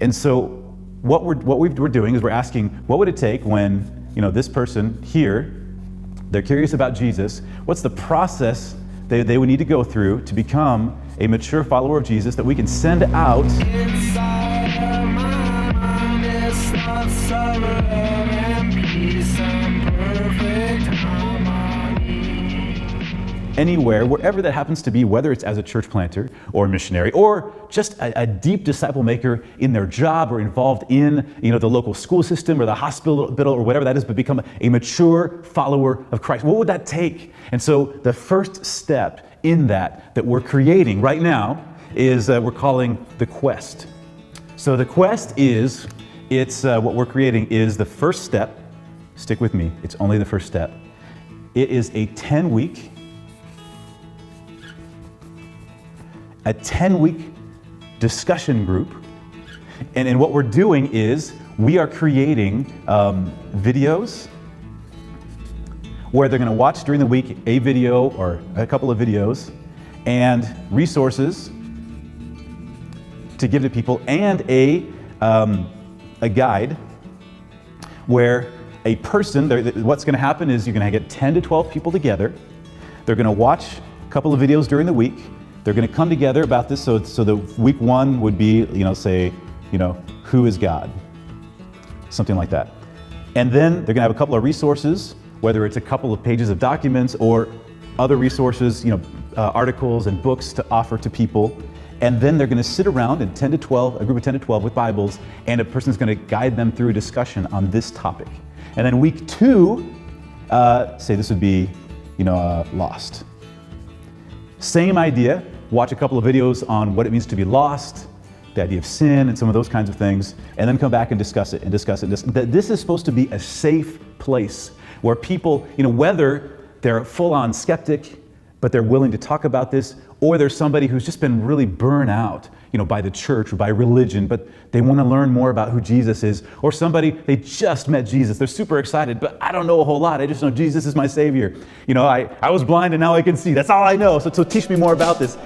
And so what we're doing is we're asking, what would it take when, this person here, they're curious about Jesus, what's the process they would need to go through to become a mature follower of Jesus that we can send out anywhere, wherever that happens to be, whether it's as a church planter or a missionary or just a deep disciple maker in their job or involved in the local school system or the hospital or whatever that is, but become a mature follower of Christ. What would that take? And so the first step in that we're creating right now is we're calling the quest. So the quest is, what we're creating is the first step. Stick with me, it's only the first step. It is a 10-week discussion group. And what we're doing is we are creating videos where they're going to watch during the week a video or a couple of videos and resources to give to people, and a guide where a person, what's going to happen is you're going to get 10 to 12 people together. They're going to watch a couple of videos during the week. They're going to come together about this. So the week one would be, say, who is God? Something like that. And then they're going to have a couple of resources, whether it's a couple of pages of documents or other resources, articles and books to offer to people. And then they're going to sit around in a group of 10 to 12 with Bibles, and a person's going to guide them through a discussion on this topic. And then week two, say this would be, lost. Same idea. Watch a couple of videos on what it means to be lost, the idea of sin and some of those kinds of things, and then come back and discuss it. This is supposed to be a safe place where people, whether they're full-on skeptic, but they're willing to talk about this, or there's somebody who's just been really burned out, by the church or by religion, but they want to learn more about who Jesus is, or somebody, they just met Jesus, they're super excited, but I don't know a whole lot, I just know Jesus is my Savior. I was blind and now I can see, that's all I know, so teach me more about this.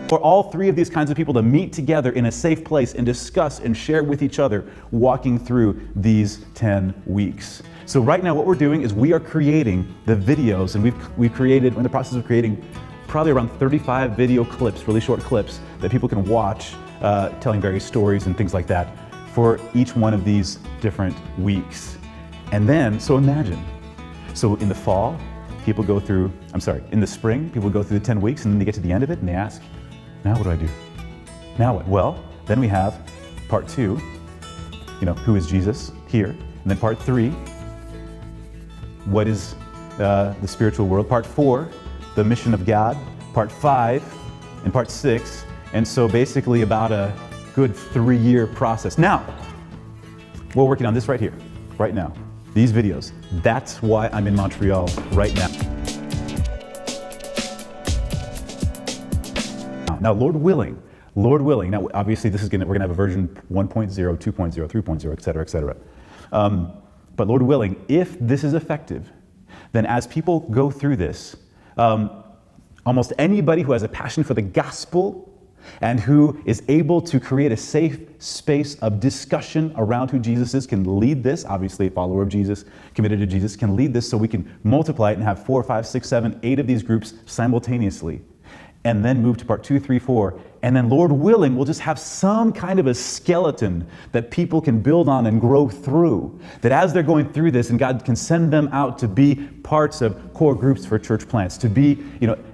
For all three of these kinds of people to meet together in a safe place and discuss and share with each other, walking through these 10 weeks. So right now what we're doing is we are creating the videos, and we're in the process of creating probably around 35 video clips, really short clips that people can watch, telling various stories and things like that for each one of these different weeks. And then, so imagine, in the fall, in the spring, people go through the 10 weeks, and then they get to the end of it and they ask, now what do I do? Now what? Well, then we have part 2, who is Jesus here? And then part 3, what is the spiritual world? Part 4, the mission of God. Part 5 and part 6. And so basically about a good 3-year process. Now, we're working on this right here, right now. These videos. That's why I'm in Montreal right now. Now, Lord willing, now obviously we're gonna have a version 1.0, 2.0, 3.0, et cetera. But Lord willing, if this is effective, then as people go through this, almost anybody who has a passion for the gospel and who is able to create a safe space of discussion around who Jesus is can lead this. Obviously, a follower of Jesus, committed to Jesus, can lead this so we can multiply it and have 4, 5, 6, 7, 8 of these groups simultaneously. And then move to part 2, 3, 4. And then Lord willing, we'll just have some kind of a skeleton that people can build on and grow through. That as they're going through this, and God can send them out to be parts of core groups for church plants, to be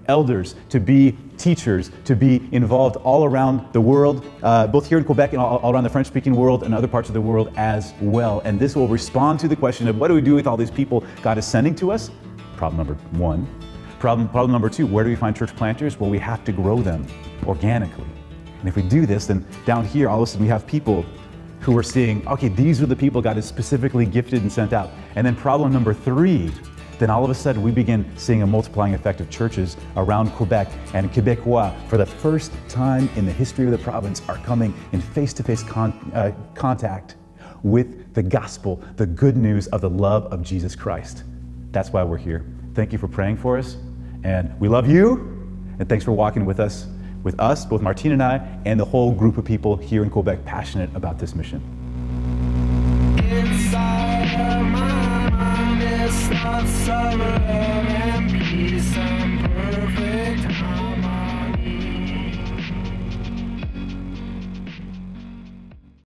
elders, to be teachers, to be involved all around the world, both here in Quebec and all around the French-speaking world and other parts of the world as well. And this will respond to the question of what do we do with all these people God is sending to us? Problem number 1. Problem number 2, where do we find church planters? Well, we have to grow them organically. And if we do this, then down here, all of a sudden we have people who are seeing, okay, these are the people God has specifically gifted and sent out. And then problem number 3, then all of a sudden we begin seeing a multiplying effect of churches around Quebec, and Quebecois, for the first time in the history of the province, are coming in face-to-face contact with the gospel, the good news of the love of Jesus Christ. That's why we're here. Thank you for praying for us. And we love you, and thanks for walking with us. with us, both Martine and I, and the whole group of people here in Quebec passionate about this mission. Inside my mind, it's not summer.